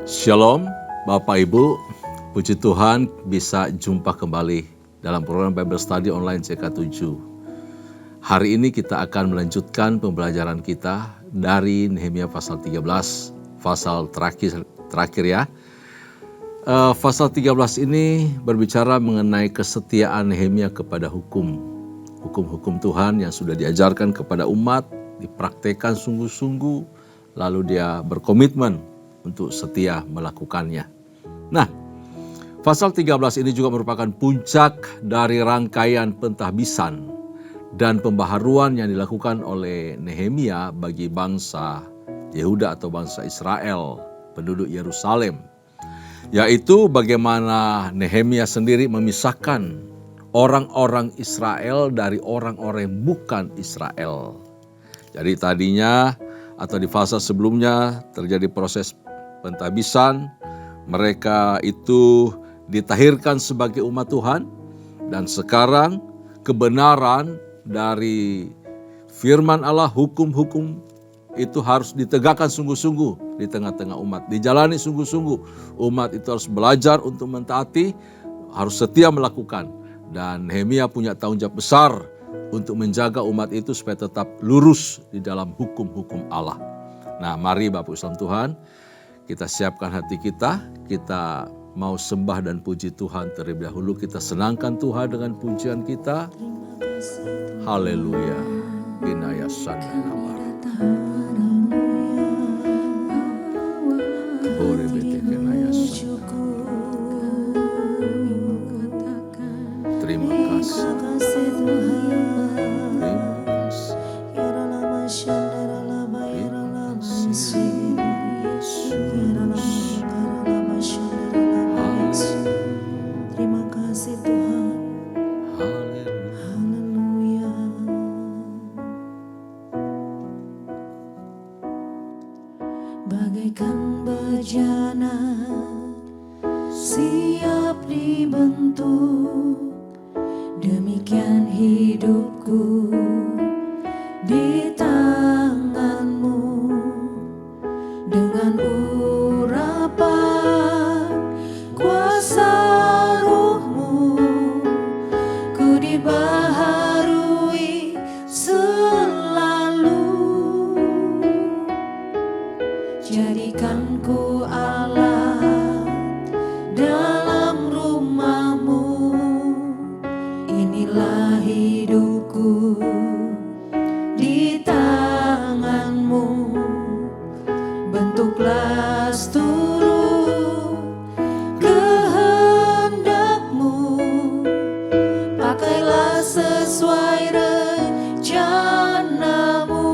Shalom Bapak Ibu, puji Tuhan bisa jumpa kembali dalam program Bible Study Online CK7. Hari ini kita akan melanjutkan pembelajaran kita dari Nehemia pasal 13, pasal terakhir ya. Pasal 13 ini berbicara mengenai kesetiaan Nehemia kepada hukum-hukum Tuhan yang sudah diajarkan kepada umat, dipraktekkan sungguh-sungguh, lalu dia berkomitmen untuk setia melakukannya. Nah, pasal 13 ini juga merupakan puncak dari rangkaian pentahbisan dan pembaharuan yang dilakukan oleh Nehemia bagi bangsa Yehuda atau bangsa Israel, penduduk Yerusalem. Yaitu bagaimana Nehemia sendiri memisahkan orang-orang Israel dari orang-orang yang bukan Israel. Jadi tadinya atau di fase sebelumnya terjadi proses pentahbisan, mereka itu ditahirkan sebagai umat Tuhan, dan sekarang kebenaran dari firman Allah, hukum-hukum itu harus ditegakkan sungguh-sungguh di tengah-tengah umat, dijalani sungguh-sungguh. Umat itu harus belajar untuk mentaati, harus setia melakukan, dan Nehemia punya tanggung jawab besar untuk menjaga umat itu supaya tetap lurus di dalam hukum-hukum Allah. Nah, mari Bapak Ibu Tuhan, kita siapkan hati kita mau sembah dan puji Tuhan terlebih dahulu. Kita senangkan Tuhan dengan pujian kita. Haleluya. Inayasan nama. Terima kasih. Bagaikan bejana siap dibentuk, demikian hidupku di tanganmu. Dengan urapan kuasa Roh-Mu, ku dibaharui selalu. Jadikan ku Allah dalam rumah-Mu, inilah hidupku di tangan-Mu. Bentuklah seluruh kehendak-Mu, pakailah sesuai rencana-Mu.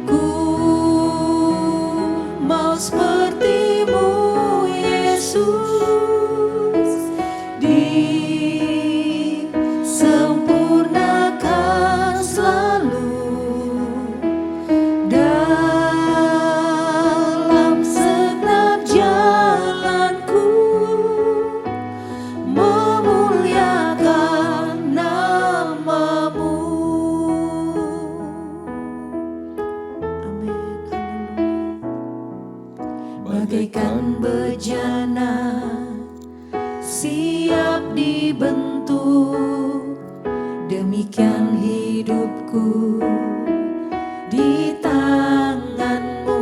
Ku mau seperti-Mu, Yesus, disempurnakan selalu dalam segenap jalanku, memuliakan nama-Mu. Amin. Bagaikan bejana siap dibentuk, demikian hidupku di tangan-Mu.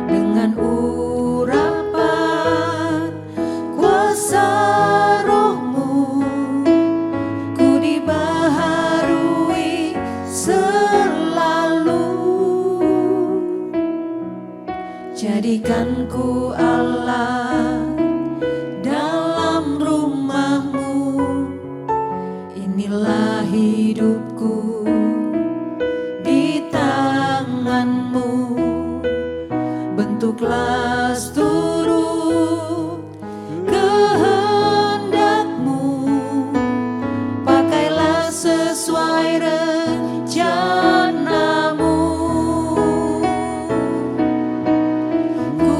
Dengan urapan kuasa Roh-Mu, ku dibaharui selalu. Jadikan ku Allah dalam rumah-Mu, inilah hidupku di tangan-Mu. Bentuklah seluruh kehendak-Mu, pakailah sesuai rencana-Mu. Ku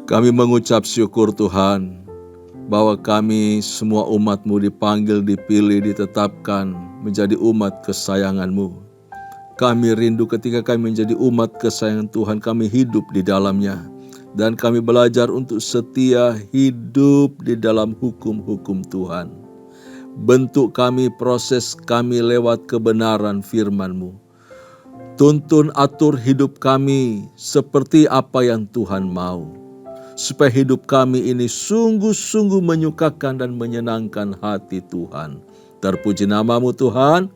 Kami mengucap syukur Tuhan, bahwa kami semua umat-Mu dipanggil, dipilih, ditetapkan menjadi umat kesayangan-Mu. Kami rindu ketika kami menjadi umat kesayangan Tuhan, kami hidup di dalamnya. Dan kami belajar untuk setia hidup di dalam hukum-hukum Tuhan. Bentuk kami, proses kami lewat kebenaran firman-Mu. Tuntun atur hidup kami seperti apa yang Tuhan mau. Supaya hidup kami ini sungguh-sungguh menyukakan dan menyenangkan hati Tuhan. Terpuji nama-Mu Tuhan,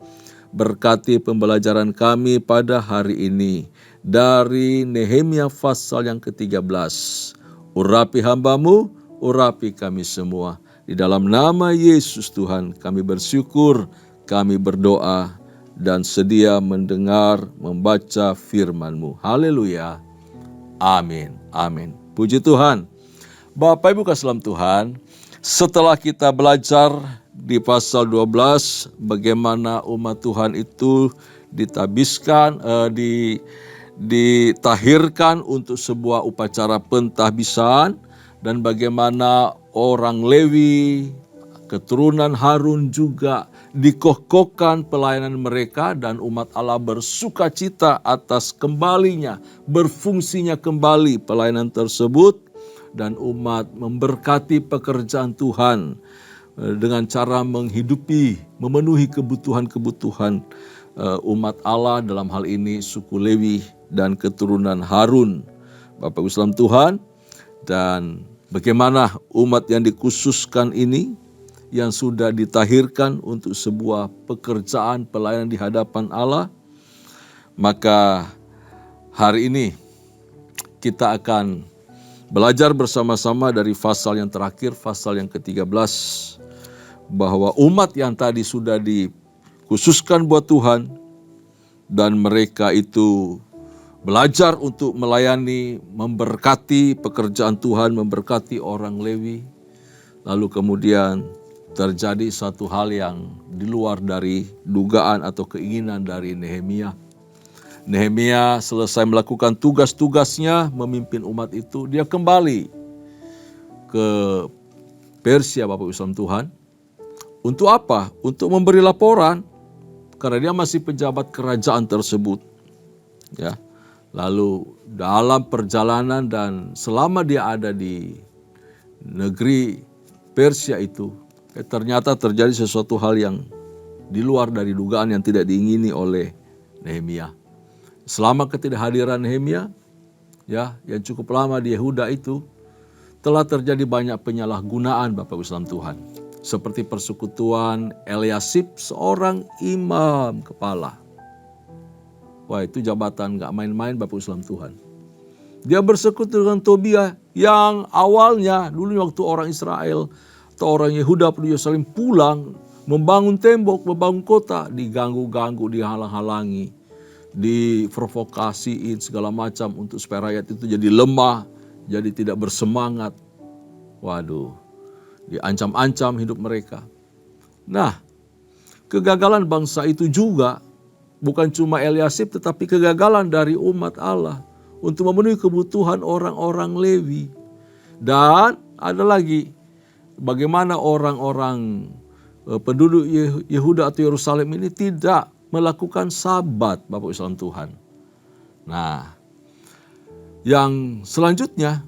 berkati pembelajaran kami pada hari ini. Dari Nehemia pasal yang ke-13. Urapi hamba-Mu, urapi kami semua. Di dalam nama Yesus Tuhan kami bersyukur, kami berdoa dan sedia mendengar, membaca firman-Mu. Haleluya. Amin. Amin. Puji Tuhan. Bapak Ibu kasih dalam Tuhan, setelah kita belajar di pasal 12 bagaimana umat Tuhan itu ditabiskan, ditahirkan untuk sebuah upacara pentahbisan, dan bagaimana orang Lewi, keturunan Harun juga dikokohkan pelayanan mereka, dan umat Allah bersukacita atas kembalinya, berfungsinya kembali pelayanan tersebut, dan umat memberkati pekerjaan Tuhan dengan cara menghidupi, memenuhi kebutuhan-kebutuhan umat Allah, dalam hal ini suku Lewi dan keturunan Harun. Bapak Ibu salam Tuhan, dan bagaimana umat yang dikhususkan ini, yang sudah ditahirkan untuk sebuah pekerjaan pelayanan di hadapan Allah. Maka hari ini kita akan belajar bersama-sama dari pasal yang terakhir, pasal yang ke-13. Bahwa umat yang tadi sudah dikhususkan buat Tuhan, dan mereka itu belajar untuk melayani, memberkati pekerjaan Tuhan, memberkati orang Lewi. Lalu kemudian terjadi satu hal yang di luar dari dugaan atau keinginan dari Nehemia. Nehemia selesai melakukan tugas-tugasnya memimpin umat itu, dia kembali ke Persia, Bapak Ibu saudara Tuhan. Untuk apa? Untuk memberi laporan, karena dia masih pejabat kerajaan tersebut. Ya. Lalu dalam perjalanan dan selama dia ada di negeri Persia itu, ternyata terjadi sesuatu hal yang di luar dari dugaan yang tidak diingini oleh Nehemia. Selama ketidakhadiran Nehemia, ya, yang cukup lama di Yehuda itu, telah terjadi banyak penyalahgunaan Bapak Ibu saudara Tuhan. Seperti persekutuan Eliasib, seorang imam kepala. Wah, itu jabatan gak main-main Bapak Ibu saudara Tuhan. Dia bersekutu dengan Tobia yang awalnya dulu waktu orang Israel atau orang Yehuda di Yerusalem pulang membangun tembok, membangun kota, diganggu-ganggu, dihalang-halangi, diprovokasiin segala macam untuk supaya rakyat itu jadi lemah, jadi tidak bersemangat. Waduh, diancam-ancam hidup mereka. Nah, kegagalan bangsa itu juga bukan cuma Eliasib, tetapi kegagalan dari umat Allah untuk memenuhi kebutuhan orang-orang Lewi. Dan ada lagi, bagaimana orang-orang penduduk Yehuda atau Yerusalem ini tidak melakukan sabat, Bapak Ibu saudara Tuhan. Nah, yang selanjutnya,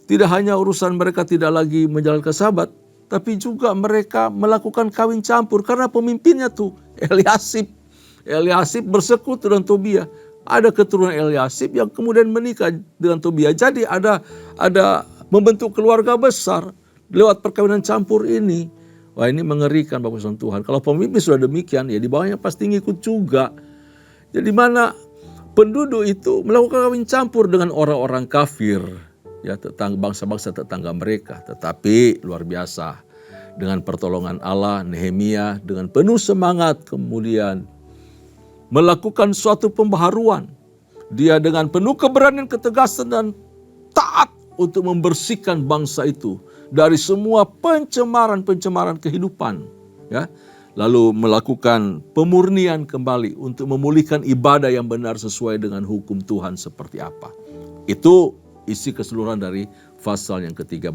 tidak hanya urusan mereka tidak lagi menjalankan sabat, tapi juga mereka melakukan kawin campur karena pemimpinnya tuh Eliasib. Eliasib bersekutu dengan Tobia. Ada keturunan Eliasib yang kemudian menikah dengan Tobia. Jadi ada membentuk keluarga besar lewat perkawinan campur ini. Wah, ini mengerikan Bapak Ibu Tuhan. Kalau pemimpin sudah demikian, ya di bawahnya pasti ngikut juga. Jadi mana penduduk itu melakukan kawin campur dengan orang-orang kafir, ya, bangsa-bangsa tetangga mereka. Tetapi luar biasa, dengan pertolongan Allah, Nehemia dengan penuh semangat kemudian melakukan suatu pembaharuan. Dia dengan penuh keberanian, ketegasan dan taat untuk membersihkan bangsa itu dari semua pencemaran kehidupan, ya. Lalu melakukan pemurnian kembali untuk memulihkan ibadah yang benar sesuai dengan hukum Tuhan seperti apa. Itu isi keseluruhan dari pasal yang ke-13.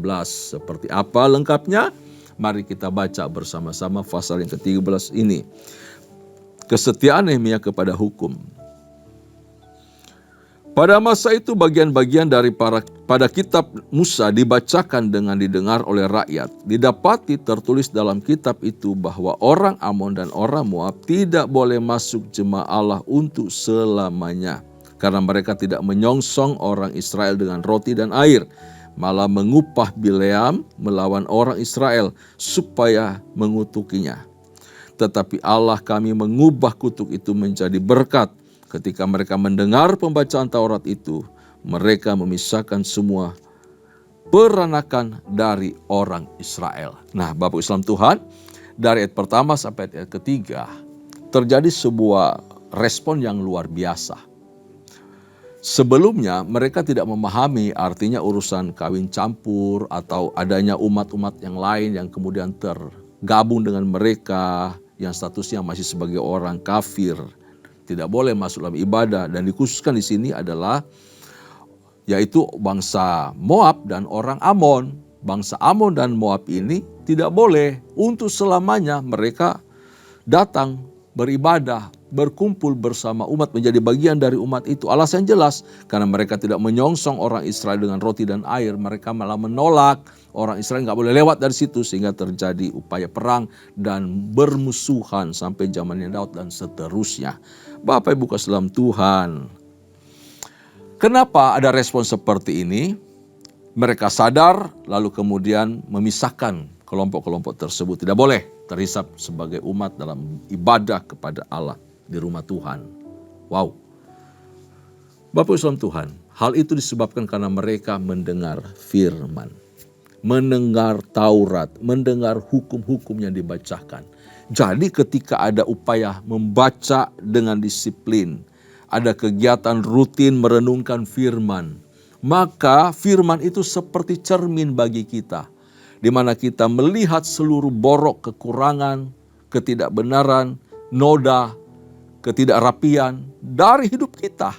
Seperti apa lengkapnya? Mari kita baca bersama-sama pasal yang ke-13 ini. Kesetiaan Nehemia kepada hukum. Pada masa itu bagian-bagian pada kitab Musa dibacakan dengan didengar oleh rakyat. Didapati tertulis dalam kitab itu bahwa orang Amon dan orang Moab tidak boleh masuk jemaah Allah untuk selamanya. Karena mereka tidak menyongsong orang Israel dengan roti dan air, malah mengupah Bileam melawan orang Israel supaya mengutukinya. Tetapi Allah kami mengubah kutuk itu menjadi berkat. Ketika mereka mendengar pembacaan Taurat itu, mereka memisahkan semua peranakan dari orang Israel. Nah, Bapak Islam Tuhan, dari ayat pertama sampai ayat ketiga, terjadi sebuah respon yang luar biasa. Sebelumnya mereka tidak memahami artinya urusan kawin campur atau adanya umat-umat yang lain yang kemudian tergabung dengan mereka yang statusnya masih sebagai orang kafir. Tidak boleh masuk dalam ibadah, dan dikhususkan di sini adalah yaitu bangsa Moab dan orang Amon. Bangsa Amon dan Moab ini tidak boleh untuk selamanya mereka datang beribadah, berkumpul bersama umat, menjadi bagian dari umat itu. Alasan jelas, karena mereka tidak menyongsong orang Israel dengan roti dan air. Mereka malah menolak, orang Israel nggak boleh lewat dari situ, sehingga terjadi upaya perang dan bermusuhan sampai zamannya Daud dan seterusnya. Bapak Ibu kasih dalam Tuhan, kenapa ada respon seperti ini? Mereka sadar lalu kemudian memisahkan kelompok-kelompok tersebut. Tidak boleh terhisap sebagai umat dalam ibadah kepada Allah di rumah Tuhan. Wow. Bapak Islam Tuhan, hal itu disebabkan karena mereka mendengar firman, mendengar Taurat, mendengar hukum-hukum yang dibacakan. Jadi ketika ada upaya membaca dengan disiplin, ada kegiatan rutin merenungkan firman, maka firman itu seperti cermin bagi kita, di mana kita melihat seluruh borok kekurangan, ketidakbenaran, noda, ketidakrapian dari hidup kita.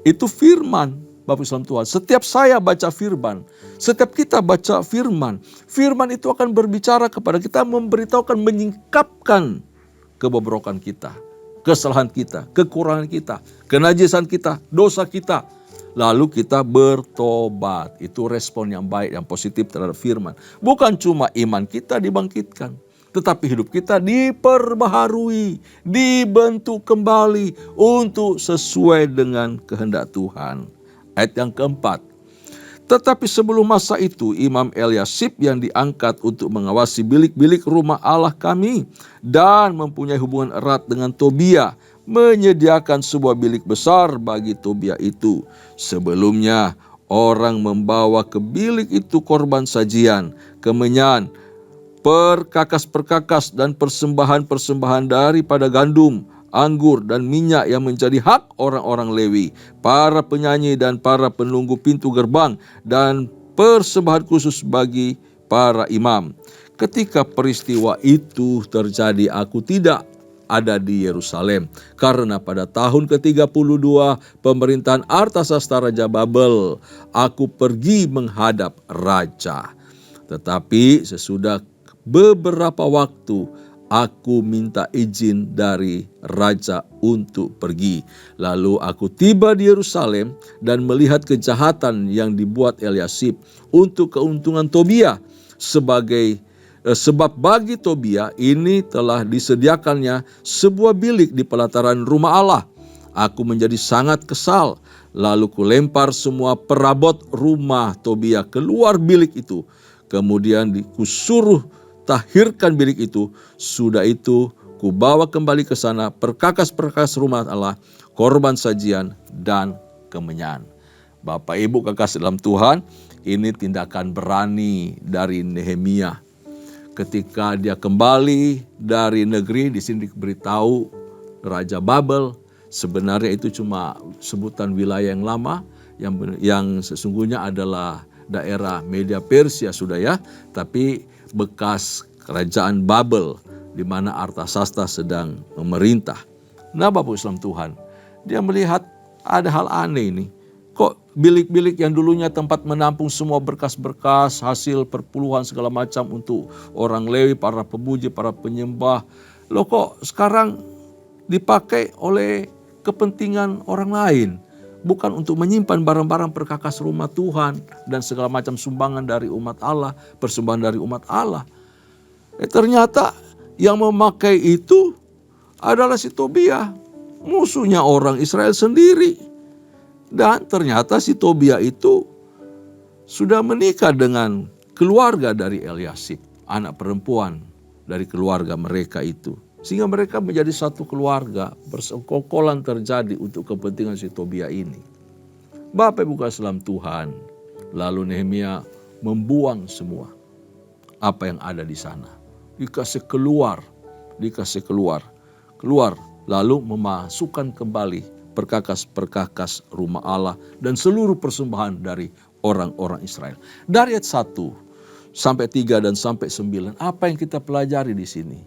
Itu firman, Bapak Islam Tuhan. Setiap saya baca firman, setiap kita baca firman, firman itu akan berbicara kepada kita, memberitahukan, menyingkapkan kebobrokan kita, kesalahan kita, kekurangan kita, kenajisan kita, dosa kita. Lalu kita bertobat. Itu respon yang baik, yang positif terhadap firman. Bukan cuma iman kita dibangkitkan, tetapi hidup kita diperbaharui, dibentuk kembali untuk sesuai dengan kehendak Tuhan. Ayat yang keempat. Tetapi sebelum masa itu, Imam Eliasib yang diangkat untuk mengawasi bilik-bilik rumah Allah kami dan mempunyai hubungan erat dengan Tobia, menyediakan sebuah bilik besar bagi Tobia itu. Sebelumnya orang membawa ke bilik itu korban sajian, kemenyan, perkakas-perkakas dan persembahan-persembahan daripada gandum, anggur dan minyak yang menjadi hak orang-orang Lewi, para penyanyi dan para penunggu pintu gerbang, dan persembahan khusus bagi para imam. Ketika peristiwa itu terjadi, aku tidak ada di Yerusalem, karena pada tahun ke-32 pemerintahan Artasasta Raja Babel, aku pergi menghadap raja. Tetapi sesudah beberapa waktu, aku minta izin dari raja untuk pergi. Lalu aku tiba di Yerusalem dan melihat kejahatan yang dibuat Eliasib untuk keuntungan Tobia. Sebab bagi Tobia ini telah disediakannya sebuah bilik di pelataran rumah Allah. Aku menjadi sangat kesal. Lalu kulempar semua perabot rumah Tobia keluar bilik itu. Kemudian kusuruh tahirkan bilik itu. Sudah itu kubawa kembali ke sana perkakas-perkakas rumah Allah, korban sajian dan kemenyan. Bapak Ibu kekasih dalam Tuhan, ini tindakan berani dari Nehemia. Ketika dia kembali dari negeri, di sini diberitahu Raja Babel, sebenarnya itu cuma sebutan wilayah yang lama, yang sesungguhnya adalah daerah Media Persia sudah ya, tapi bekas kerajaan Babel di mana Artasasta sedang memerintah. Nah Bapak Islam Tuhan, dia melihat ada hal aneh ini. Kok bilik-bilik yang dulunya tempat menampung semua berkas-berkas, hasil perpuluhan segala macam untuk orang Lewi, para pemuji, para penyembah. Loh kok sekarang dipakai oleh kepentingan orang lain. Bukan untuk menyimpan barang-barang perkakas rumah Tuhan dan segala macam sumbangan dari umat Allah, persembahan dari umat Allah. Ternyata yang memakai itu adalah si Tobia, musuhnya orang Israel sendiri. Dan ternyata si Tobia itu sudah menikah dengan keluarga dari Eliasib, anak perempuan dari keluarga mereka itu. Sehingga mereka menjadi satu keluarga, persekongkolan terjadi untuk kepentingan si Tobia ini. Bapak Ibu kasih dalam Tuhan, lalu Nehemia membuang semua apa yang ada di sana. Dikasih keluar, lalu memasukkan kembali perkakas-perkakas rumah Allah dan seluruh persembahan dari orang-orang Israel. Dari ayat 1 sampai 3 dan sampai 9, apa yang kita pelajari di sini?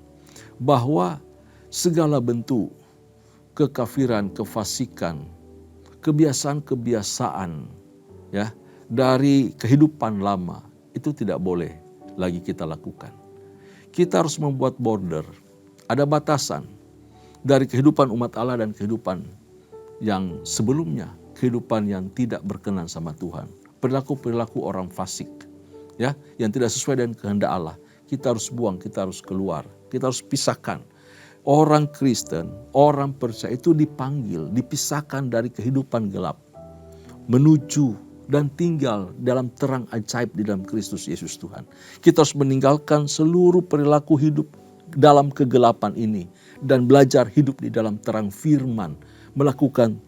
Bahwa segala bentuk kekafiran, kefasikan, kebiasaan-kebiasaan ya dari kehidupan lama itu tidak boleh lagi kita lakukan. Kita harus membuat border, ada batasan dari kehidupan umat Allah dan kehidupan yang sebelumnya, kehidupan yang tidak berkenan sama Tuhan. Perilaku-perilaku orang fasik ya, yang tidak sesuai dengan kehendak Allah. Kita harus buang, kita harus keluar, kita harus pisahkan. Orang Kristen, orang percaya itu dipanggil, dipisahkan dari kehidupan gelap, menuju dan tinggal dalam terang ajaib di dalam Kristus Yesus Tuhan. Kita harus meninggalkan seluruh perilaku hidup dalam kegelapan ini dan belajar hidup di dalam terang firman, melakukan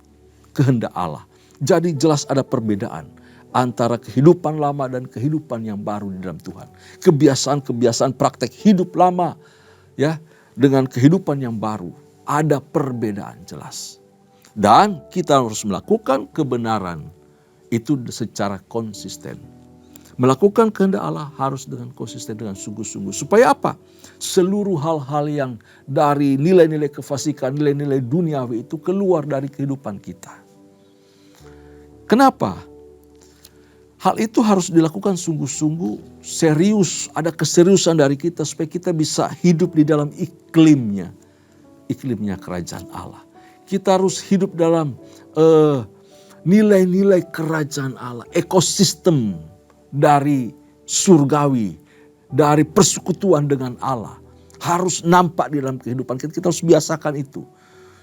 kehendak Allah. Jadi jelas ada perbedaan antara kehidupan lama dan kehidupan yang baru di dalam Tuhan. Kebiasaan-kebiasaan praktek hidup lama ya dengan kehidupan yang baru ada perbedaan jelas. Dan kita harus melakukan kebenaran itu secara konsisten. Melakukan kehendak Allah harus dengan konsisten, dengan sungguh-sungguh. Supaya apa? Seluruh hal-hal yang dari nilai-nilai kefasikan, nilai-nilai duniawi itu keluar dari kehidupan kita. Kenapa? Hal itu harus dilakukan sungguh-sungguh, serius. Ada keseriusan dari kita supaya kita bisa hidup di dalam iklimnya kerajaan Allah. Kita harus hidup dalam nilai-nilai kerajaan Allah, ekosistem dari surgawi, dari persekutuan dengan Allah. Harus nampak di dalam kehidupan kita. Kita harus biasakan itu.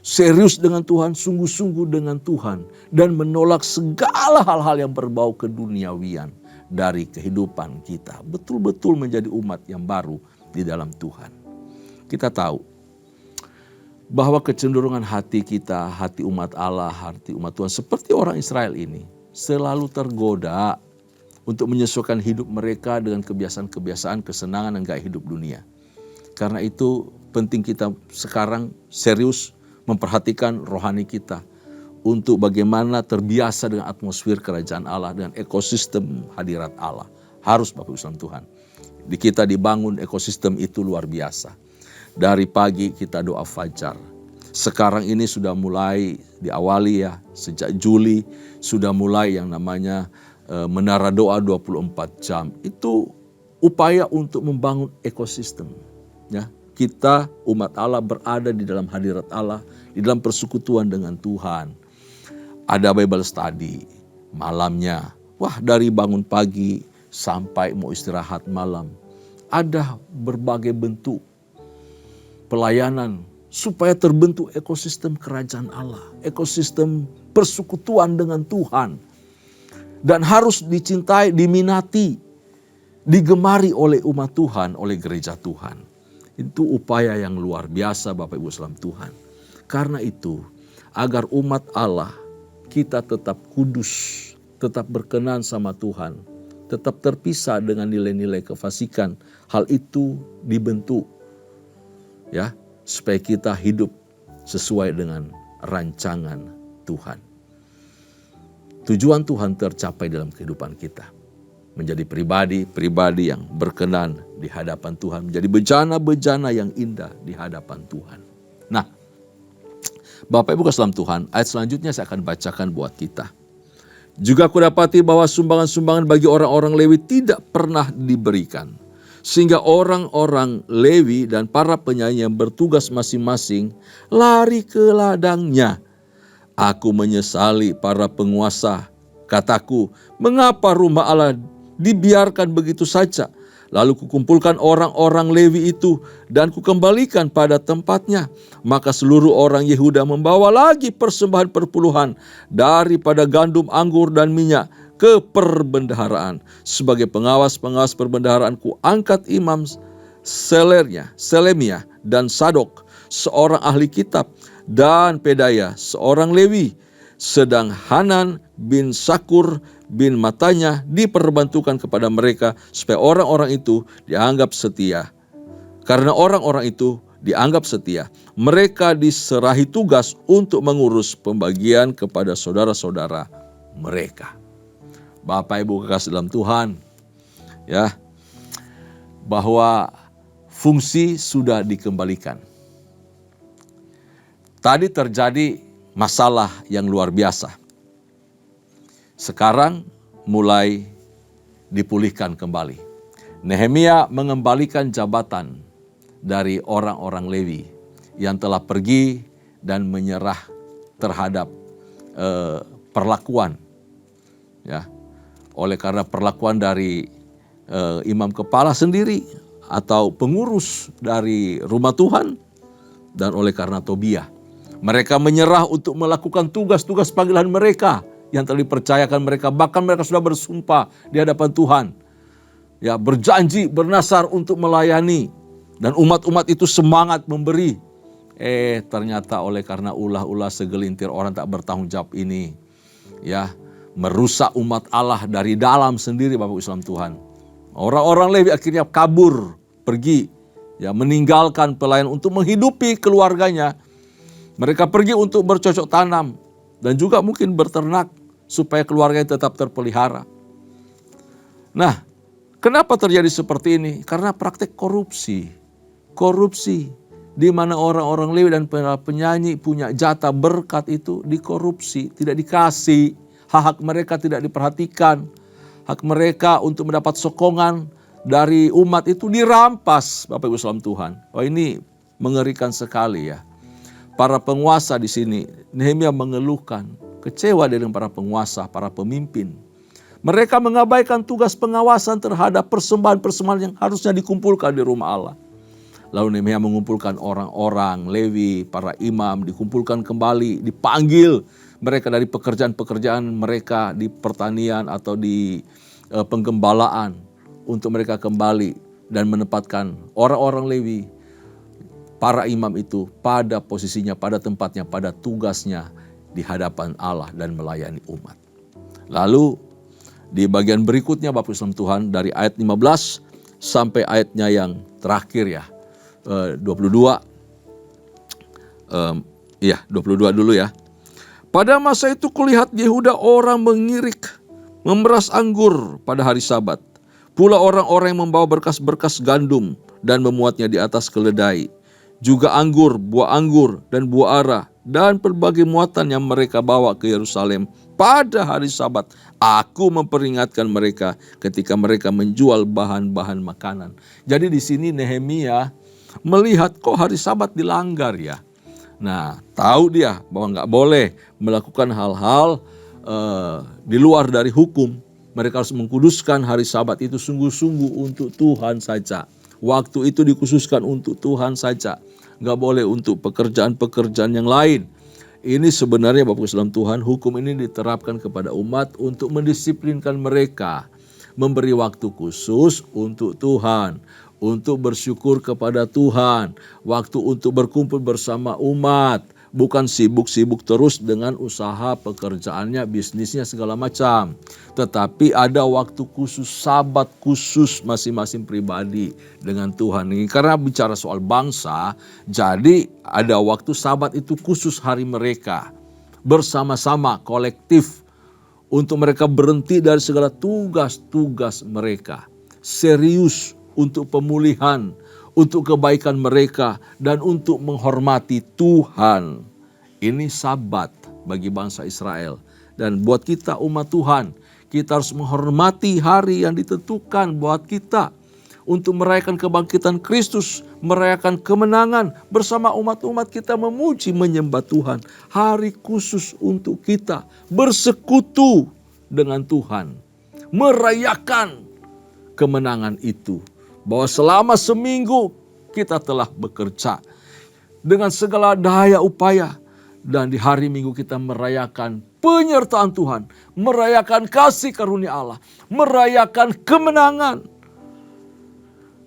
Serius dengan Tuhan, sungguh-sungguh dengan Tuhan. Dan menolak segala hal-hal yang berbau keduniawian dari kehidupan kita. Betul-betul menjadi umat yang baru di dalam Tuhan. Kita tahu bahwa kecenderungan hati kita, hati umat Allah, hati umat Tuhan seperti orang Israel ini selalu tergoda untuk menyesuaikan hidup mereka dengan kebiasaan-kebiasaan, kesenangan dan gaya hidup dunia. Karena itu penting kita sekarang serius memperhatikan rohani kita untuk bagaimana terbiasa dengan atmosfer kerajaan Allah, dengan ekosistem hadirat Allah. Harus Bapak Ibu Tuhan. Di kita dibangun ekosistem itu luar biasa. Dari pagi kita doa fajar. Sekarang ini sudah mulai diawali ya, sejak Juli sudah mulai yang namanya menara doa 24 jam. Itu upaya untuk membangun ekosistem. Ya, kita umat Allah berada di dalam hadirat Allah, di dalam persekutuan dengan Tuhan. Ada Bible study malamnya. Wah, dari bangun pagi sampai mau istirahat malam. Ada berbagai bentuk pelayanan supaya terbentuk ekosistem kerajaan Allah, ekosistem persekutuan dengan Tuhan. Dan harus dicintai, diminati, digemari oleh umat Tuhan, oleh gereja Tuhan. Itu upaya yang luar biasa Bapak Ibu saudara Tuhan. Karena itu, agar umat Allah kita tetap kudus, tetap berkenan sama Tuhan, tetap terpisah dengan nilai-nilai kefasikan. Hal itu dibentuk ya, supaya kita hidup sesuai dengan rancangan Tuhan. Tujuan Tuhan tercapai dalam kehidupan kita. Menjadi pribadi yang berkenan di hadapan Tuhan. Menjadi bejana-bejana yang indah di hadapan Tuhan. Nah, Bapak Ibu dalam Tuhan, ayat selanjutnya saya akan bacakan buat kita. Juga kudapati bahwa sumbangan-sumbangan bagi orang-orang Lewi tidak pernah diberikan. Sehingga orang-orang Lewi dan para penyanyi yang bertugas masing-masing lari ke ladangnya. Aku menyesali para penguasa. Kataku, mengapa rumah Allah dibiarkan begitu saja? Lalu kukumpulkan orang-orang Lewi itu dan kukembalikan pada tempatnya. Maka seluruh orang Yehuda membawa lagi persembahan perpuluhan daripada gandum, anggur, dan minyak ke perbendaharaan. Sebagai pengawas-pengawas perbendaharaan kuangkat imam Selemia dan Sadok, seorang ahli kitab, dan Pedaya, seorang Lewi. Sedang Hanan bin Sakur bin Matanya diperbantukan kepada mereka supaya orang-orang itu dianggap setia. Karena orang-orang itu dianggap setia, mereka diserahi tugas untuk mengurus pembagian kepada saudara-saudara mereka. Bapak Ibu kekasih dalam Tuhan, ya, bahwa fungsi sudah dikembalikan. Tadi terjadi masalah yang luar biasa. Sekarang mulai dipulihkan kembali. Nehemia mengembalikan jabatan dari orang-orang Lewi yang telah pergi dan menyerah terhadap perlakuan, ya, oleh karena perlakuan dari imam kepala sendiri atau pengurus dari rumah Tuhan, dan oleh karena Tobiah. Mereka menyerah untuk melakukan tugas-tugas panggilan mereka yang telah dipercayakan mereka. Bahkan mereka sudah bersumpah di hadapan Tuhan, ya, berjanji, bernasar untuk melayani. Dan umat-umat itu semangat memberi. Ternyata oleh karena ulah-ulah segelintir orang tak bertanggung jawab ini, ya, merusak umat Allah dari dalam sendiri, Bapak Islam Tuhan. Orang-orang Lewi akhirnya kabur, pergi, ya, meninggalkan pelayan untuk menghidupi keluarganya. Mereka pergi untuk bercocok tanam dan juga mungkin berternak supaya keluarganya tetap terpelihara. Nah, kenapa terjadi seperti ini? Karena praktek korupsi. Korupsi di mana orang-orang Lewi dan penyanyi punya jatah berkat itu dikorupsi, tidak dikasih. Hak mereka tidak diperhatikan. Hak mereka untuk mendapat sokongan dari umat itu dirampas, Bapak Ibu salam Tuhan. Wah, ini mengerikan sekali, ya. Para penguasa di sini, Nehemia mengeluhkan, kecewa dengan para penguasa, para pemimpin. Mereka mengabaikan tugas pengawasan terhadap persembahan-persembahan yang harusnya dikumpulkan di rumah Allah. Lalu Nehemia mengumpulkan orang-orang Lewi, para imam, dikumpulkan kembali, dipanggil mereka dari pekerjaan-pekerjaan mereka di pertanian atau di penggembalaan, untuk mereka kembali dan menempatkan orang-orang Lewi, para imam itu pada posisinya, pada tempatnya, pada tugasnya di hadapan Allah dan melayani umat. Lalu di bagian berikutnya Bapak Islam Tuhan, dari ayat 15 sampai ayatnya yang terakhir, ya, 22. 22 dulu, ya. Pada masa itu kulihat Yehuda orang mengirik, memeras anggur pada hari Sabat. Pula orang-orang yang membawa berkas-berkas gandum dan memuatnya di atas keledai. Juga anggur, buah anggur, dan buah ara, dan berbagai muatan yang mereka bawa ke Yerusalem pada hari Sabat. Aku memperingatkan mereka ketika mereka menjual bahan-bahan makanan. Jadi di sini Nehemia melihat kok hari Sabat dilanggar, ya. Nah, tahu dia bahwa nggak boleh melakukan hal-hal di luar dari hukum. Mereka harus mengkuduskan hari Sabat itu sungguh-sungguh untuk Tuhan saja. Waktu itu dikhususkan untuk Tuhan saja. Nggak boleh untuk pekerjaan-pekerjaan yang lain. Ini sebenarnya Bapak Islam Tuhan, hukum ini diterapkan kepada umat untuk mendisiplinkan mereka. Memberi waktu khusus untuk Tuhan. Untuk bersyukur kepada Tuhan. Waktu untuk berkumpul bersama umat. Bukan sibuk-sibuk terus dengan usaha pekerjaannya, bisnisnya, segala macam. Tetapi ada waktu khusus, Sabat khusus masing-masing pribadi dengan Tuhan. Ini karena bicara soal bangsa, jadi ada waktu Sabat itu khusus hari mereka. Bersama-sama, kolektif. Untuk mereka berhenti dari segala tugas-tugas mereka. Serius untuk pemulihan, untuk kebaikan mereka, dan untuk menghormati Tuhan. Ini Sabat bagi bangsa Israel. Dan buat kita umat Tuhan, kita harus menghormati hari yang ditentukan buat kita untuk merayakan kebangkitan Kristus, merayakan kemenangan bersama umat-umat kita memuji menyembah Tuhan. Hari khusus untuk kita bersekutu dengan Tuhan, merayakan kemenangan itu. Bahwa selama seminggu kita telah bekerja dengan segala daya upaya, dan di hari Minggu kita merayakan penyertaan Tuhan, merayakan kasih karunia Allah, merayakan kemenangan.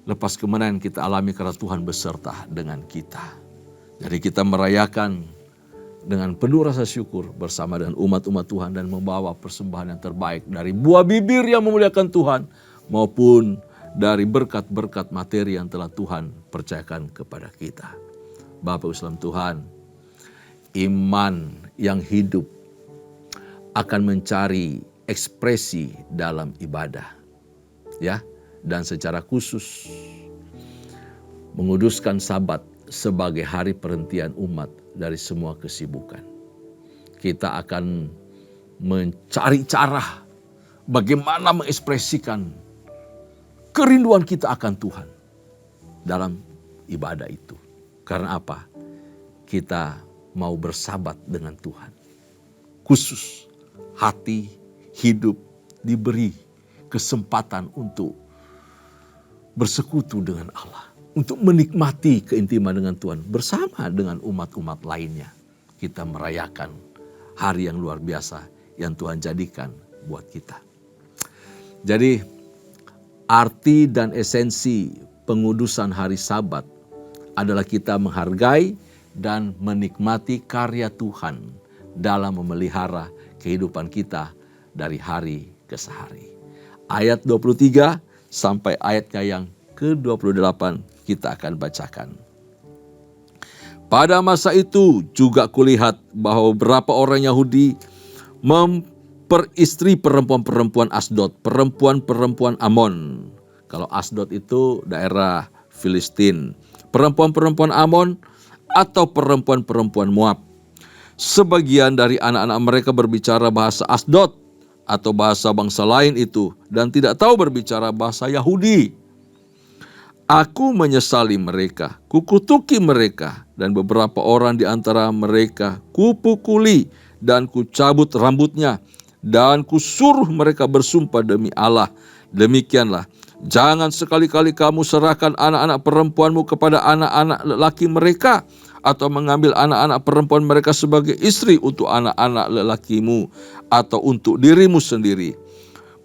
Lepas kemenangan kita alami karena Tuhan beserta dengan kita. Jadi kita merayakan dengan penuh rasa syukur bersama dengan umat-umat Tuhan dan membawa persembahan yang terbaik dari buah bibir yang memuliakan Tuhan maupun dari berkat-berkat materi yang telah Tuhan percayakan kepada kita. Bapak Islam Tuhan, iman yang hidup akan mencari ekspresi dalam ibadah. Ya. Dan secara khusus menguduskan Sabat sebagai hari perhentian umat dari semua kesibukan. Kita akan mencari cara bagaimana mengekspresikan kerinduan kita akan Tuhan dalam ibadah itu. Karena apa? Kita mau bersabat dengan Tuhan. Khusus hati, hidup diberi kesempatan untuk bersekutu dengan Allah, untuk menikmati keintiman dengan Tuhan bersama dengan umat-umat lainnya. Kita merayakan hari yang luar biasa yang Tuhan jadikan buat kita. Jadi arti dan esensi pengudusan hari Sabat adalah kita menghargai dan menikmati karya Tuhan dalam memelihara kehidupan kita dari hari ke hari. Ayat 23 sampai ayatnya yang ke-28 kita akan bacakan. Pada masa itu juga kulihat bahwa beberapa orang Yahudi memperistri perempuan-perempuan Asdod, perempuan-perempuan Amon. Kalau Asdod itu daerah Filistin. Perempuan-perempuan Amon atau perempuan-perempuan Moab. Sebagian dari anak-anak mereka berbicara bahasa Asdod atau bahasa bangsa lain itu dan tidak tahu berbicara bahasa Yahudi. Aku menyesali mereka, kukutuki mereka, dan beberapa orang di antara mereka kupukuli dan kucabut rambutnya, dan kusuruh mereka bersumpah demi Allah. Demikianlah, jangan sekali-kali kamu serahkan anak-anak perempuanmu kepada anak-anak lelaki mereka, atau mengambil anak-anak perempuan mereka sebagai istri untuk anak-anak lelakimu atau untuk dirimu sendiri.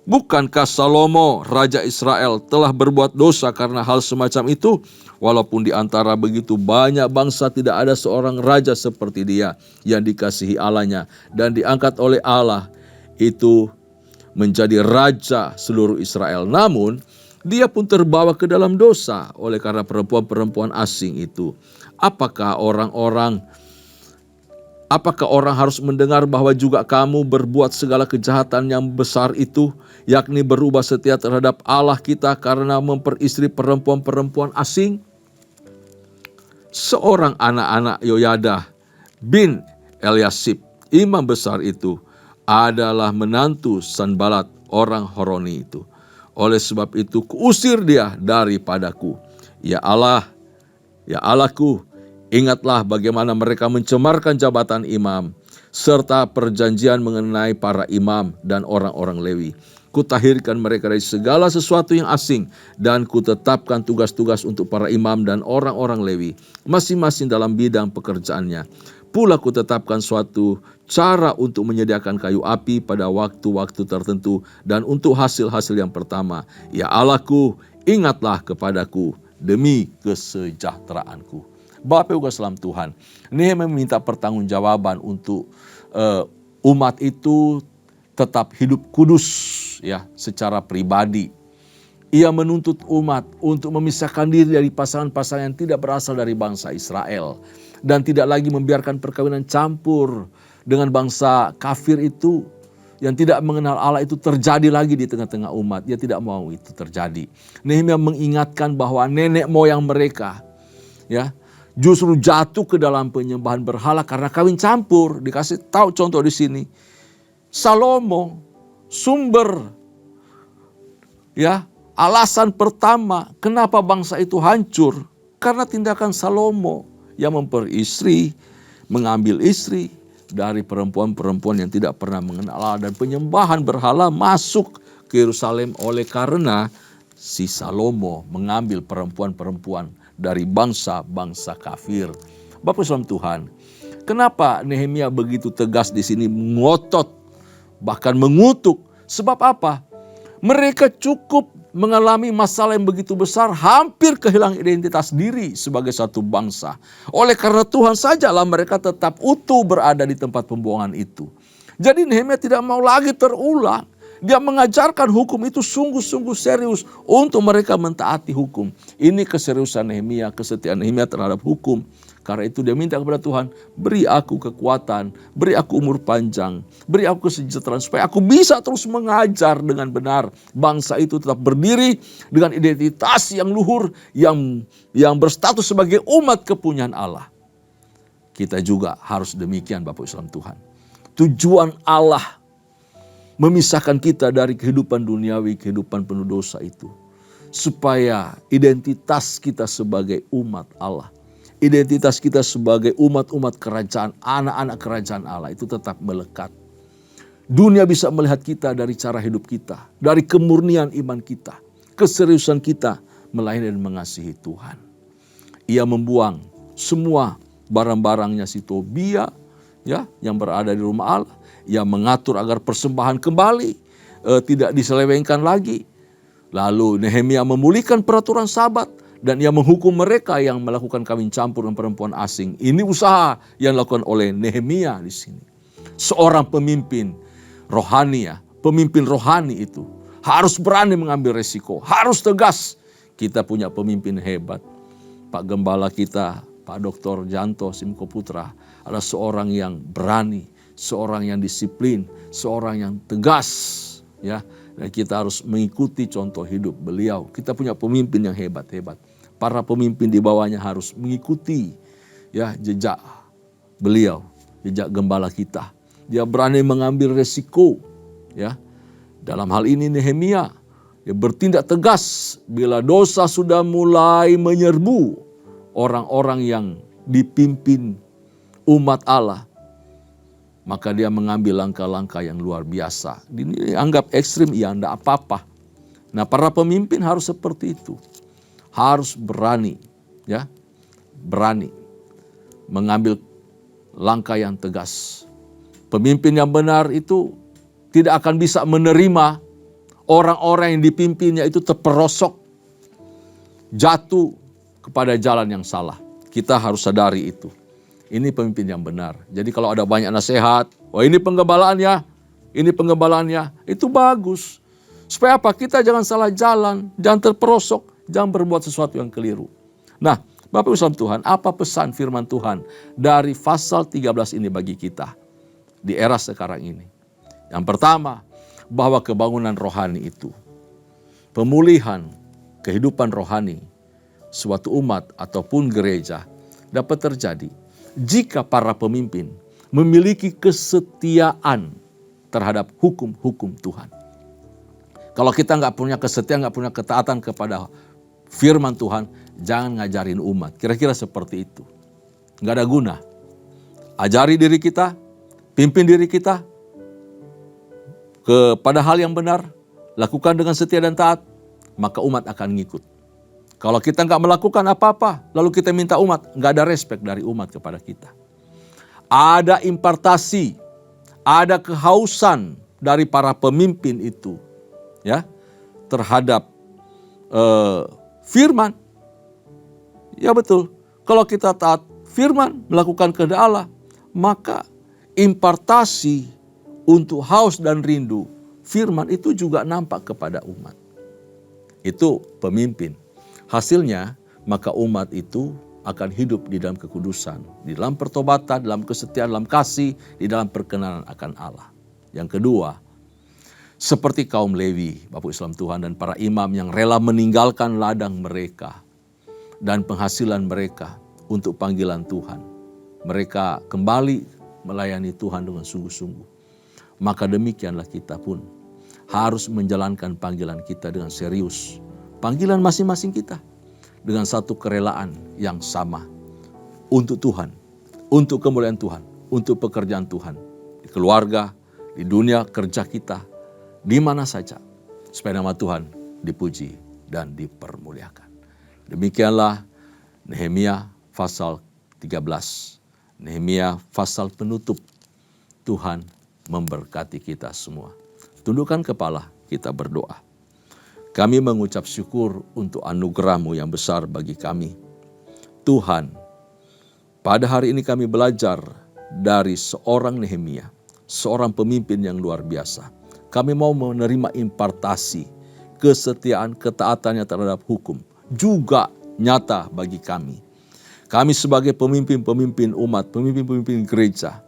Bukankah Salomo, Raja Israel, telah berbuat dosa karena hal semacam itu? Walaupun di antara begitu banyak bangsa tidak ada seorang raja seperti dia yang dikasihi Allahnya dan diangkat oleh Allah itu menjadi raja seluruh Israel. Namun dia pun terbawa ke dalam dosa oleh karena perempuan-perempuan asing itu. Apakah orang harus mendengar bahwa juga kamu berbuat segala kejahatan yang besar itu, yakni berubah setia terhadap Allah kita karena memperistri perempuan-perempuan asing? Seorang anak-anak Yoyada bin Eliasib, imam besar itu, adalah menantu Sanbalat orang Horoni itu. Oleh sebab itu kuusir dia daripadaku. Ya Allah, ya Allahku, ingatlah bagaimana mereka mencemarkan jabatan imam, serta perjanjian mengenai para imam dan orang-orang Lewi. Kutahirkan mereka dari segala sesuatu yang asing, dan kutetapkan tugas-tugas untuk para imam dan orang-orang Lewi, masing-masing dalam bidang pekerjaannya. Pula kutetapkan suatu cara untuk menyediakan kayu api pada waktu-waktu tertentu, dan untuk hasil-hasil yang pertama. Ya Allahku, ingatlah kepadaku demi kesejahteraanku. Bapak Ibu salam Tuhan, Nehemia meminta pertanggungjawaban untuk umat itu tetap hidup kudus ya secara pribadi. Ia menuntut umat untuk memisahkan diri dari pasangan-pasangan yang tidak berasal dari bangsa Israel dan tidak lagi membiarkan perkawinan campur dengan bangsa kafir itu yang tidak mengenal Allah itu terjadi lagi di tengah-tengah umat. Dia tidak mau itu terjadi. Nehemia mengingatkan bahwa nenek moyang mereka ya justru jatuh ke dalam penyembahan berhala karena kawin campur. Dikasih tahu contoh di sini. Salomo, sumber alasan pertama kenapa bangsa itu hancur karena tindakan Salomo yang memperistri, mengambil istri dari perempuan-perempuan yang tidak pernah mengenal Allah, dan penyembahan berhala masuk ke Yerusalem oleh karena si Salomo mengambil perempuan-perempuan dari bangsa-bangsa kafir. Bapak Saudara Tuhan, kenapa Nehemia begitu tegas di sini, ngotot bahkan mengutuk? Sebab apa? Mereka cukup mengalami masalah yang begitu besar, hampir kehilangan identitas diri sebagai satu bangsa. Oleh karena Tuhan sajalah mereka tetap utuh berada di tempat pembuangan itu. Jadi Nehemia tidak mau lagi terulang. Dia mengajarkan hukum itu sungguh-sungguh serius untuk mereka mentaati hukum. Ini keseriusan Nehemia, kesetiaan Nehemia terhadap hukum. Karena itu dia minta kepada Tuhan, beri aku kekuatan, beri aku umur panjang, beri aku kesejahteraan supaya aku bisa terus mengajar dengan benar. Bangsa itu tetap berdiri dengan identitas yang luhur, yang berstatus sebagai umat kepunyaan Allah. Kita juga harus demikian Bapak Islam Tuhan. Tujuan Allah memisahkan kita dari kehidupan duniawi, kehidupan penuh dosa itu. Supaya identitas kita sebagai umat Allah, identitas kita sebagai umat-umat kerajaan, anak-anak kerajaan Allah itu tetap melekat. Dunia bisa melihat kita dari cara hidup kita, dari kemurnian iman kita, keseriusan kita melayani dan mengasihi Tuhan. Ia membuang semua barang-barangnya si Tobia yang berada di rumah Allah. Ia mengatur agar persembahan kembali tidak diselewengkan lagi. Lalu Nehemia memulihkan peraturan Sabat. Dan ia menghukum mereka yang melakukan kawin campur dengan perempuan asing. Ini usaha yang dilakukan oleh Nehemia di sini. Seorang pemimpin rohani pemimpin rohani itu harus berani mengambil resiko, harus tegas. Kita punya pemimpin hebat. Pak Gembala kita, Pak Dr. Janto Simko Putra adalah seorang yang berani, seorang yang disiplin, seorang yang tegas, Dan kita harus mengikuti contoh hidup beliau. Kita punya pemimpin yang hebat-hebat. Para pemimpin di bawahnya harus mengikuti jejak beliau, jejak gembala kita. Dia berani mengambil resiko. Dalam hal ini Nehemia dia bertindak tegas bila dosa sudah mulai menyerbu orang-orang yang dipimpin umat Allah. Maka dia mengambil langkah-langkah yang luar biasa. Ini anggap ekstrim, enggak apa-apa. Nah, para pemimpin harus seperti itu. Harus berani, berani mengambil langkah yang tegas. Pemimpin yang benar itu tidak akan bisa menerima orang-orang yang dipimpinnya itu terperosok, jatuh kepada jalan yang salah. Kita harus sadari itu. Ini pemimpin yang benar. Jadi kalau ada banyak nasihat, ini penggembalaannya, itu bagus. Supaya apa? Kita jangan salah jalan, jangan terperosok, jangan berbuat sesuatu yang keliru. Nah, Bapak Ibu Tuhan, apa pesan firman Tuhan dari pasal 13 ini bagi kita di era sekarang ini? Yang pertama, bahwa kebangunan rohani itu, pemulihan kehidupan rohani suatu umat ataupun gereja dapat terjadi jika para pemimpin memiliki kesetiaan terhadap hukum-hukum Tuhan. Kalau kita nggak punya kesetiaan, nggak punya ketaatan kepada firman Tuhan, jangan ngajarin umat. Kira-kira seperti itu. Nggak ada guna. Ajari diri kita, pimpin diri kita kepada hal yang benar, lakukan dengan setia dan taat, maka umat akan ngikut. Kalau kita nggak melakukan apa-apa, lalu kita minta umat, nggak ada respect dari umat kepada kita. Ada impartasi, ada kehausan dari para pemimpin itu, terhadap firman. Ya betul, kalau kita taat firman, melakukan kehendak Allah, maka impartasi untuk haus dan rindu firman itu juga nampak kepada umat. Itu pemimpin. Hasilnya, maka umat itu akan hidup di dalam kekudusan, di dalam pertobatan, dalam kesetiaan, dalam kasih, di dalam perkenanan akan Allah. Yang kedua, seperti kaum Lewi, Bapak Islam Tuhan, dan para imam yang rela meninggalkan ladang mereka dan penghasilan mereka untuk panggilan Tuhan. Mereka kembali melayani Tuhan dengan sungguh-sungguh. maka demikianlah kita pun harus menjalankan panggilan kita dengan serius. Panggilan masing-masing kita dengan satu kerelaan yang sama untuk Tuhan, untuk kemuliaan Tuhan, untuk pekerjaan Tuhan, di keluarga, di dunia kerja kita, di mana saja, supaya nama Tuhan dipuji dan dipermuliakan. Demikianlah Nehemia pasal 13. Nehemia pasal penutup. Tuhan memberkati kita semua. Tundukkan kepala, kita berdoa. Kami mengucap syukur untuk anugerah-Mu yang besar bagi kami. Tuhan, pada hari ini kami belajar dari seorang Nehemia, seorang pemimpin yang luar biasa. Kami mau menerima impartasi, kesetiaan, ketaatannya terhadap hukum, juga nyata bagi kami. Kami sebagai pemimpin-pemimpin umat, pemimpin-pemimpin gereja,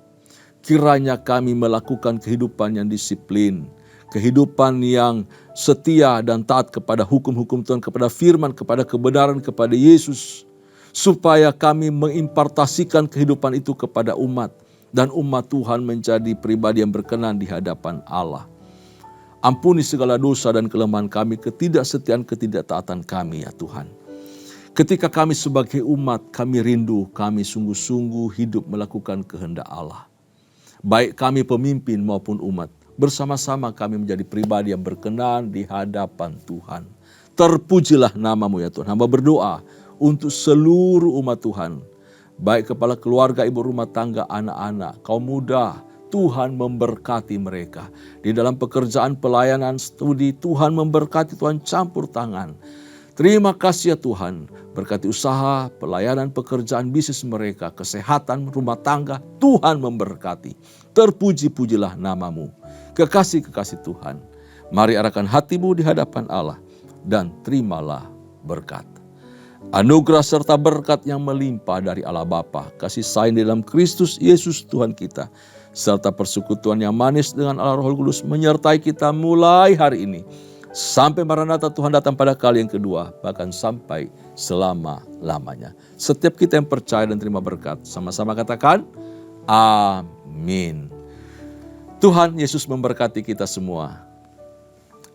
kiranya kami melakukan kehidupan yang disiplin, kehidupan yang setia dan taat kepada hukum-hukum Tuhan, kepada firman, kepada kebenaran, kepada Yesus, supaya kami mengimpartasikan kehidupan itu kepada umat, dan umat Tuhan menjadi pribadi yang berkenan di hadapan Allah. Ampuni segala dosa dan kelemahan kami, ketidaksetiaan, ketidaktaatan kami ya Tuhan. Ketika kami sebagai umat, kami rindu, kami sungguh-sungguh hidup melakukan kehendak Allah. Baik kami pemimpin maupun umat, bersama-sama kami menjadi pribadi yang berkenan di hadapan Tuhan. Terpujilah nama-Mu ya Tuhan. Hamba berdoa untuk seluruh umat Tuhan, baik kepala keluarga, ibu rumah tangga, anak-anak, kaum muda, Tuhan memberkati mereka. Di dalam pekerjaan, pelayanan, studi, Tuhan memberkati, Tuhan campur tangan. Terima kasih ya Tuhan, berkati usaha, pelayanan, pekerjaan, bisnis mereka, kesehatan, rumah tangga, Tuhan memberkati. Terpuji-pujilah nama-Mu. Kekasih-kekasih Tuhan, mari arahkan hatimu di hadapan Allah dan terimalah berkat. Anugerah serta berkat yang melimpah dari Allah Bapa, kasih sayang di dalam Kristus Yesus Tuhan kita, serta persekutuan yang manis dengan Allah Roh Kudus menyertai kita mulai hari ini, sampai Maranatha Tuhan datang pada kali yang kedua, bahkan sampai selama-lamanya. Setiap kita yang percaya dan terima berkat, sama-sama katakan, amin. Tuhan Yesus memberkati kita semua.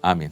Amin.